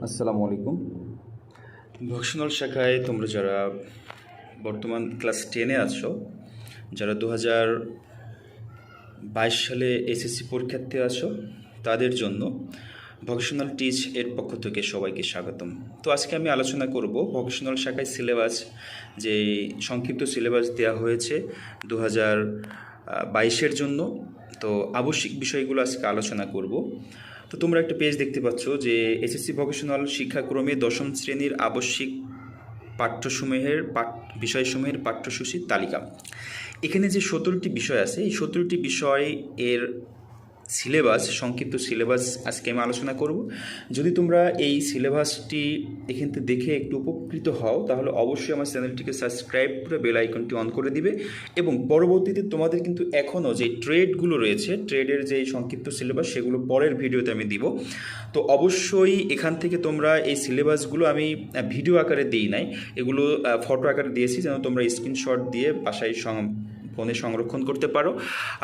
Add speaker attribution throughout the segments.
Speaker 1: আসসালামু আলাইকুম। ভোকেশনাল শাখায় তোমরা যারা বর্তমান ক্লাস 10-এ আছো, যারা 2022 সালে এসএসসি পরীক্ষার্থী আছো, তাদের জন্য ভোকেশনাল টিচ এর পক্ষ থেকে সবাইকে স্বাগতম। তো আজকে আমি আলোচনা করব ভোকেশনাল শাখায় সিলেবাস, যে সংক্ষিপ্ত সিলেবাস দেওয়া হয়েছে 2022-এর জন্য। তো আবশ্যিক বিষয়গুলো আজকে আলোচনা করব। তো তোমরা একটা পেজ দেখতে পাচ্ছ যে এসএসসি ভোকেশনাল শিক্ষাক্রমে 10ম শ্রেণীর আবশ্যিক বিষয়সমূহের পাঠ্যসূচির তালিকা। এখানে যে 17টি বিষয় আছে, এই 17টি বিষয় এর সিলেবাস, সংক্ষিপ্ত সিলেবাস আজকে আমি আলোচনা করব। যদি তোমরা এই সিলেবাসটি এখান থেকে দেখে একটু উপকৃত হও, তাহলে অবশ্যই আমার চ্যানেলটিকে সাবস্ক্রাইব করে বেল আইকনটি অন করে দিবে। এবং পরবর্তীতে তোমাদের কিন্তু এখনও যে ট্রেডগুলো রয়েছে, ট্রেডের যে সংক্ষিপ্ত সিলেবাস, সেগুলো পরের ভিডিওতে আমি দিব। তো অবশ্যই এখান থেকে তোমরা এই সিলেবাসগুলো আমি ভিডিও আকারে দিই নাই, এগুলো ফটো আকারে দিয়েছি, যেন তোমরা স্ক্রিনশট দিয়ে বাসায় ফোনে সংরক্ষণ করতে পারো।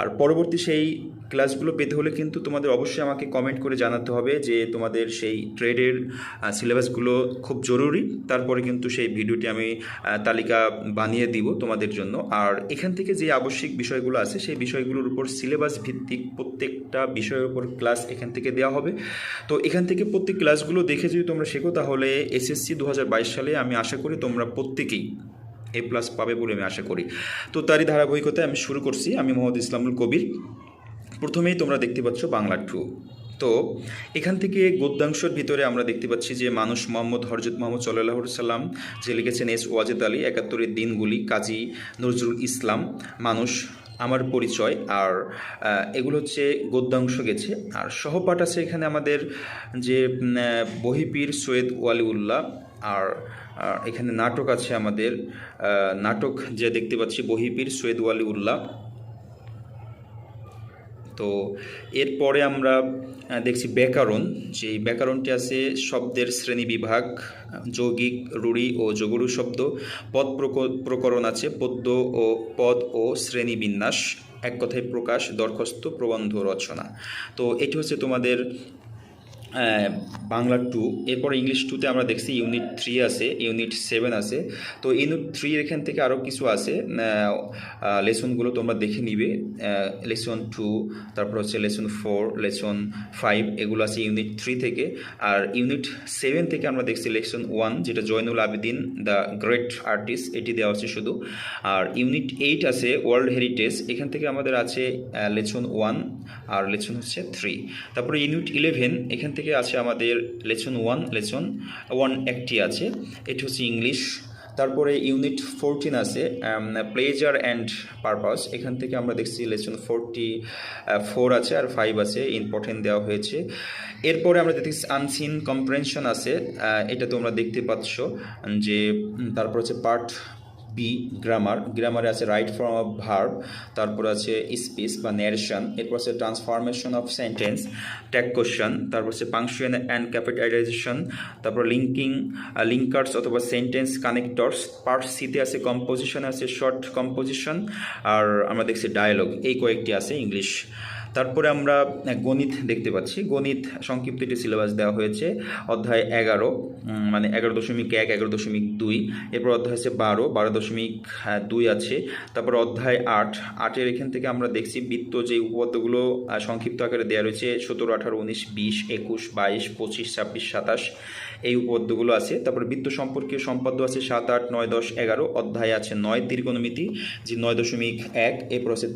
Speaker 1: আর পরবর্তী সেই ক্লাসগুলো পেতে হলে কিন্তু তোমাদের অবশ্যই আমাকে কমেন্ট করে জানাতে হবে যে তোমাদের সেই ট্রেডের সিলেবাসগুলো খুব জরুরি। তারপরে কিন্তু সেই ভিডিওটি আমি তালিকা বানিয়ে দিব তোমাদের জন্য। আর এখান থেকে যে আবশ্যিক বিষয়গুলো আছে, সেই বিষয়গুলোর উপর সিলেবাস ভিত্তিক প্রত্যেকটা বিষয়ের উপর ক্লাস এখান থেকে দেওয়া হবে। তো এখান থেকে প্রত্যেক ক্লাসগুলো দেখে যদি তোমরা শেখো, তাহলে এসএসসি 2022 সালে আমি আশা করি তোমরা প্রত্যেকেই A+ পাবে বলে আমি আশা করি। তো তারই ধারাবাহিকতায় আমি শুরু করছি। আমি মোহাম্মদ ইসলামুল কবির। প্রথমেই তোমরা দেখতে পাচ্ছ বাংলা 2। তো এখান থেকে গদ্যাংশের ভিতরে আমরা দেখতে পাচ্ছি যে মানুষ মোহাম্মদ হরজত মোহাম্মদ সাল্লাল্লাহু আলাইহি সাল্লাম, যে লিখেছেন এস ওয়াজেদ আলী, 71-এর দিনগুলি, কাজী নজরুল ইসলাম, মানুষ, আমার পরিচয়। আর এগুলো হচ্ছে গদ্যাংশ গেছে। আর সহপাঠ আছে এখানে আমাদের যে বহিপীর সৈয়দ ওয়ালিউল্লাহ। আর এখানে নাটক আছে আমাদের, নাটক যে দেখতে পাচ্ছি বহিপীর সৈয়দ ওয়ালিউল্লাহ। তো এরপরে আমরা দেখছি ব্যাকরণ, যে ব্যাকরণটি আছে শব্দের শ্রেণী বিভাগ, যৌগিক, রূঢ়ি ও যোগরু শব্দ, পদ প্রকরণ আছে, পদ ও শ্রেণী বিন্যাস, এক কথায় প্রকাশ, দরখাস্ত, প্রবন্ধ রচনা। তো এটি হচ্ছে তোমাদের বাংলা 2। এরপর ইংলিশ 2তে আমরা দেখছি ইউনিট 3 আছে, ইউনিট 7 আছে। তো ইউনিট 3 এখান থেকে আরও কিছু আছে, লেসনগুলো তোমরা দেখে নিবে। লেসন 2, তারপর হচ্ছে লেসন 4, লেসন 5, এগুলো আছে ইউনিট 3 থেকে। আর ইউনিট 7 থেকে আমরা দেখছি লেসন 1, যেটা Zainul Abedin the great artist, এটি দেওয়া আছে শুধু। আর ইউনিট 8 আছে ওয়ার্ল্ড হেরিটেজ, এখান থেকে আমাদের আছে লেসন 1 আর লেসন হচ্ছে 3। তারপরে ইউনিট 11, এখান থেকে আছে আমাদের লেসন 1, লেসন 1 একটি আছে, এটি হচ্ছে ইংলিশ। তারপরে ইউনিট 14 আছে প্লেজার অ্যান্ড পারপাস, এখান থেকে আমরা দেখছি লেসন 44 আছে, আর 5 আছে, ইম্পর্টেন্ট দেওয়া হয়েছে। এরপরে আমরা দেখছি আনসিন কম্প্রেনশন আছে, এটা তোমরা দেখতে পাচ্ছ যে। তারপর হচ্ছে পার্ট বি, গ্রামারে আছে রাইট ফর্ম অফ ভার্ব, তারপর আছে স্পিচ বা ন্যারেশন, এরপর আছে transformation of sentence, tag question, তারপর হচ্ছে পাংচুয়েশন অ্যান্ড ক্যাপিটালাইজেশন, তারপর লিঙ্কার্স অথবা সেন্টেন্স কানেক্টরস। পার্ট সিতে আছে কম্পোজিশন, আছে শর্ট কম্পোজিশন, আর আমরা দেখছি ডায়ালগ, এই কয়েকটি আছে ইংলিশ। তারপরে আমরা গণিত দেখতে পাচ্ছি, গণিত সংক্ষিপ্ত একটি সিলেবাস দেওয়া হয়েছে, অধ্যায় 11, মানে 11.1, 11.2। এরপর অধ্যায় আছে 12.2 আছে। তারপর অধ্যায় 8-এর এখান থেকে আমরা দেখছি বৃত্ত, যে উপপাদ্যগুলো সংক্ষিপ্ত আকারে দেওয়া রয়েছে 17, 18, 19, 20, 21, 22, 25, 26, 27, এই উপপাদ্যগুলো আছে। তারপরে বৃত্ত সম্পর্কীয় সম্পাদ্য আছে 7, 8, 9, 10, 11। অধ্যায় আছে 9 ত্রিকোণমিতি, যে 9.1। এরপর আছে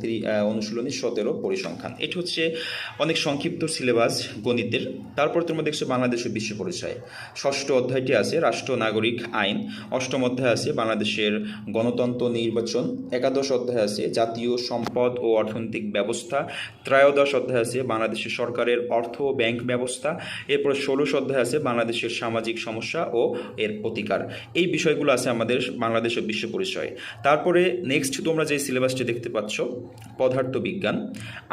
Speaker 1: অনুশীলনী 17 পরিসংখ্যান। এটি হচ্ছে অনেক সংক্ষিপ্ত সিলেবাস গণিতের। তারপর তোমরা দেখছো বাংলাদেশের বিশ্ব পরিচয়, 6ষ্ঠ অধ্যায়টি আছে রাষ্ট্র নাগরিক আইন, 8ম অধ্যায় আছে বাংলাদেশের গণতন্ত্র নির্বাচন, 11 অধ্যায় আছে জাতীয় সম্পদ ও অর্থনৈতিক ব্যবস্থা, 13 অধ্যায় আছে বাংলাদেশের সরকারের অর্থ ও ব্যাংক ব্যবস্থা, এরপর 16 অধ্যায় আছে বাংলাদেশের সামাজিক সমস্যা ও এর প্রতিকার। এই বিষয়গুলো আছে আমাদের বাংলাদেশের বিশ্ব পরিচয়। তারপরে নেক্সট তোমরা যে সিলেবাসটি দেখতে পাচ্ছ, পদার্থ বিজ্ঞান,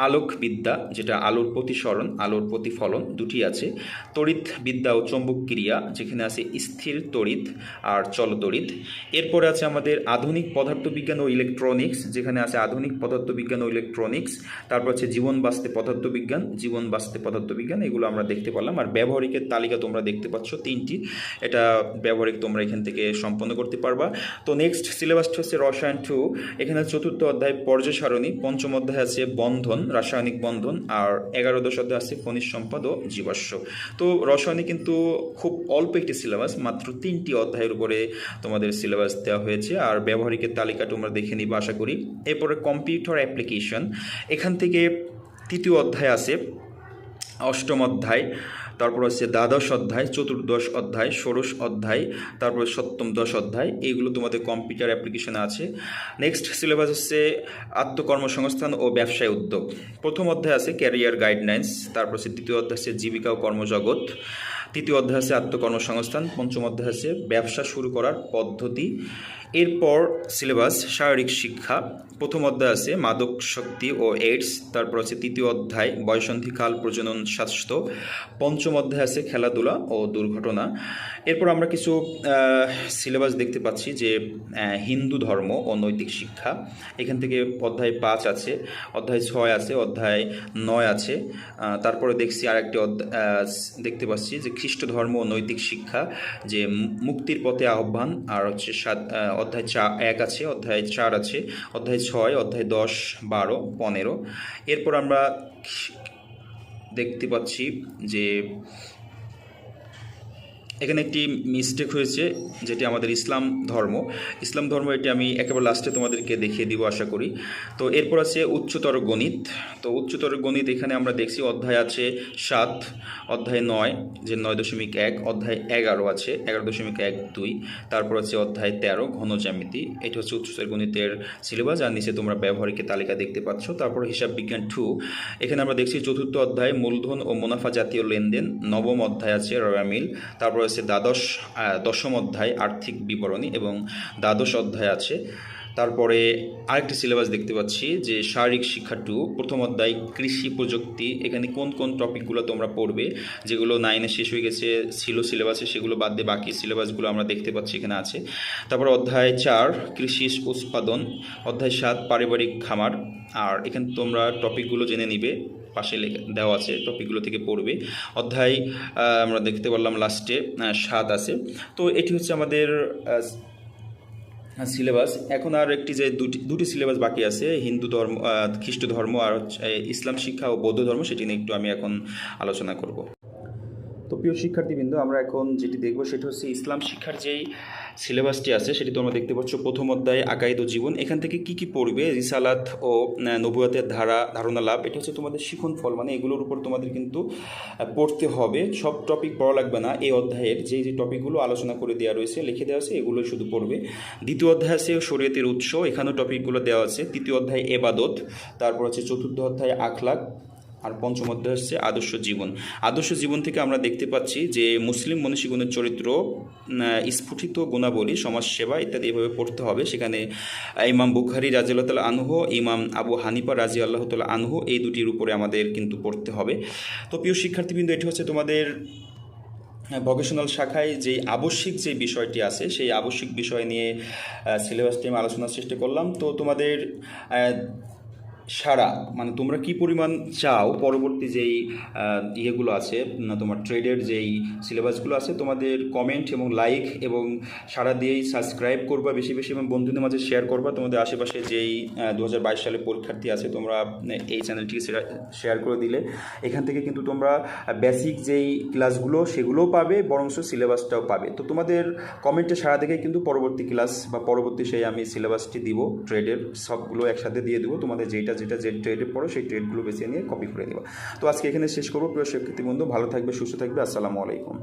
Speaker 1: আলোক বিদ্যা, যেটা আলোর প্রতিসরণ, আলোর প্রতিফলন দুটি আছে। তড়িৎ বিদ্যা ও চৌম্বক ক্রিয়া, যেখানে আছে স্থির তড়িৎ আর চলতড়িৎ। এরপরে আছে আমাদের আধুনিক পদার্থবিজ্ঞান ও ইলেকট্রনিক্স, যেখানে আছে আধুনিক পদার্থবিজ্ঞান ও ইলেকট্রনিক্স। তারপর আছে জীবন বাঁচতে পদার্থবিজ্ঞান, জীবন বাঁচতে পদার্থবিজ্ঞান, এগুলো আমরা দেখতে পারলাম। আর ব্যবহারিকের তালিকা তোমরা দেখতে পাচ্ছ 3টি, এটা ব্যবহারিক তোমরা এখান থেকে সম্পন্ন করতে পারবা। তো নেক্সট সিলেবাসটা হচ্ছে রসায়ন 2, এখানে 4র্থ অধ্যায় পর্যায় সারণী, 5ম অধ্যায় আছে বন্ধন, রাসায়নিক বন্ধন, আর 11-10 অধ্যায় আছে খনিজ সম্পদ ও জীবাশ্ম। তো রসায়নে কিন্তু খুব অল্প একটি সিলেবাস, মাত্র 3টি অধ্যায়ের উপরে তোমাদের সিলেবাস দেওয়া হয়েছে। আর ব্যবহারিকের তালিকা তোমরা দেখে নিবা আশা করি। এরপরে কম্পিউটার অ্যাপ্লিকেশন, এখান থেকে 3য় অধ্যায় আছে, 8ম অধ্যায়, তারপর হচ্ছে দ্বাদশ অধ্যায়, 14দশ অধ্যায়, ষোড়শ অধ্যায়, তারপর 7ম 10 অধ্যায়, এইগুলো তোমাদের কম্পিউটার অ্যাপ্লিকেশনে আছে। নেক্সট সিলেবাস হচ্ছে আত্মকর্মসংস্থান ও ব্যবসায় উদ্যোগ। 1ম অধ্যায় আছে ক্যারিয়ার গাইডলাইন্স, তারপর হচ্ছে 2য় অধ্যায় আছে জীবিকা ও কর্মজগৎ, 3য় অধ্যায় আছে আত্মকর্মসংস্থান, 5ম অধ্যায় আছে ব্যবসা শুরু করার পদ্ধতি। এরপর সিলেবাস শারীরিক শিক্ষা, 1ম অধ্যায় আছে মাদক শক্তি ও এইডস, তারপর আছে 3য় অধ্যায় বয়সন্ধিকাল প্রজনন স্বাস্থ্য, 5ম অধ্যায় আছে খেলাধুলা ও দুর্ঘটনা। এরপর আমরা কিছু সিলেবাস দেখতে পাচ্ছি যে হিন্দু ধর্ম ও নৈতিক শিক্ষা, এখান থেকে অধ্যায় 5 আছে, অধ্যায় 6 আছে, অধ্যায় 9 আছে। তারপরে দেখছি আরেকটি দেখতে পাচ্ছি যে খ্রিস্ট ধর্ম ও নৈতিক শিক্ষা, যে মুক্তির পথে আহ্বান, আর হচ্ছে অধ্যায় 1 আছে, অধ্যায় 4 আছে, অধ্যায় 6, অধ্যায় 10, 12, 15। এরপর আমরা দেখতে পাচ্ছি যে এখানে একটি মিস্টেক হয়েছে, যেটি আমাদের ইসলাম ধর্ম, এটি আমি একেবারে লাস্টে তোমাদেরকে দেখিয়ে দিব আশা করি। তো এরপর আছে উচ্চতর গণিত। তো উচ্চতর গণিত এখানে আমরা দেখছি অধ্যায় আছে 7, অধ্যায় 9, যে 9.1, অধ্যায় 11 আছে 11.12, তারপর আছে অধ্যায় 13 ঘন জ্যামিতি। এটি হচ্ছে উচ্চতর গণিতের সিলেবাস, আর নিচে তোমরা ব্যবহারিকের তালিকা দেখতে পাচ্ছ। তারপর হিসাব বিজ্ঞান 2, এখানে আমরা দেখছি 4র্থ অধ্যায় মূলধন ও মুনাফা জাতীয় লেনদেন, 9ম অধ্যায় আছে রয়া মিল, তারপর আছে 10ম অধ্যায় আর্থিক বিবরণী, এবং 12 অধ্যায় আছে। তারপরে আরেকটি সিলেবাস দেখতে পাচ্ছি যে শারীরিক শিক্ষা 2, 1ম অধ্যায় কৃষি প্রযুক্তি, এখানে কোন কোন টপিকগুলো তোমরা পড়বে, যেগুলো 9-এ শেষ হয়ে গেছে ছিল সিলেবাসে, সেগুলো বাদ দিয়ে বাকি সিলেবাসগুলো আমরা দেখতে পাচ্ছি এখানে আছে। তারপর অধ্যায় 4 কৃষি উৎপাদন, অধ্যায় 7 পারিবারিক খামার। আর এখানে তোমরা টপিকগুলো জেনে নিবে, পাশে দেওয়া আছে, টপিকগুলো থেকে পড়বে। অধ্যায় আমরা দেখতে পারলাম লাস্টে 7 আছে। তো এটি হচ্ছে আমাদের সিলেবাস। এখন আর একটি যে দুটি সিলেবাস বাকি আছে, হিন্দু ধর্ম, খ্রিস্ট ধর্ম, আর ইসলাম শিক্ষা ও বৌদ্ধ ধর্ম, সেটি নিয়ে একটু আমি এখন আলোচনা করব। তো প্রিয় শিক্ষার্থীবৃন্দ, আমরা এখন যেটি দেখব সেটা হচ্ছে ইসলাম শিক্ষার যেই সিলেবাসটি আছে সেটি তোমরা দেখতে পাচ্ছ। 1ম অধ্যায় আকাইদ ও জীবন, এখান থেকে কি কি পড়বে, রিসালাত ও নবুয়াতের ধারণা লাভ, এটা হচ্ছে তোমাদের শিখন ফল, মানে এগুলোর উপর তোমাদের কিন্তু পড়তে হবে। সব টপিক পড়া লাগবে না, এই অধ্যায়ের যে টপিকগুলো আলোচনা করে দেওয়া রয়েছে, লিখে দেওয়া আছে, এগুলোই শুধু পড়বে। 2য় অধ্যায় আছে শরীয়তের উৎস, এখানেও টপিকগুলো দেওয়া আছে। 3য় অধ্যায় এবাদত, তারপর হচ্ছে 4র্থ অধ্যায় আখলাক, আর 5ম অধ্যায় হচ্ছে আদর্শ জীবন। আদর্শ জীবন থেকে আমরা দেখতে পাচ্ছি যে মুসলিম মনীষীগণের চরিত্র, স্ফুটিত গুণাবলী, সমাজসেবা ইত্যাদি এভাবে পড়তে হবে। সেখানে ইমাম বুখারী রাদিয়াল্লাহু তাআলা আনহু, ইমাম আবু হানিফা রাদিয়াল্লাহু তাআলা আনহু, এই দুটির উপরে আমাদের কিন্তু পড়তে হবে। তো প্রিয় শিক্ষার্থীবৃন্দ, এটি হচ্ছে তোমাদের ভোকেশনাল শাখায় যেই আবশ্যিক যে বিষয়টি আছে, সেই আবশ্যিক বিষয় নিয়ে সিলেবাসটি আমি আলোচনার চেষ্টা করলাম। তো তোমাদের সারা, মানে তোমরা কি পরিমাণ চাও পরবর্তী যেই ইয়েগুলো আছে, তোমার ট্রেডের যেই সিলেবাসগুলো আছে, তোমাদের কমেন্ট এবং লাইক এবং সারা দিয়েই সাবস্ক্রাইব করবা বেশি বেশি, এবং বন্ধুদের মাঝে শেয়ার করবা। তোমাদের আশেপাশে যেই 2022 সালে পরীক্ষার্থী আছে, তোমরা এই চ্যানেলটিকে শেয়ার করে দিলে এখান থেকে কিন্তু তোমরা বেসিক যেই ক্লাসগুলো সেগুলোও পাবে, বরঞ্চ সিলেবাসটাও পাবে। তো তোমাদের কমেন্টে সারা দেখে কিন্তু পরবর্তী ক্লাস বা পরবর্তী সেই আমি সিলেবাসটি দিব, ট্রেডের সবগুলো একসাথে দিয়ে দেবো। তোমাদের যেটা যে ট্রেডে পড়ো সেই ট্রেডগুলো বেছে নিয়ে কপি করে দেবা। তো আজকে এখানে শেষ করবো। প্রিয় শিক্ষার্থী বন্ধু, ভালো থাকবে, সুস্থ থাকবে। আসসালামু আলাইকুম।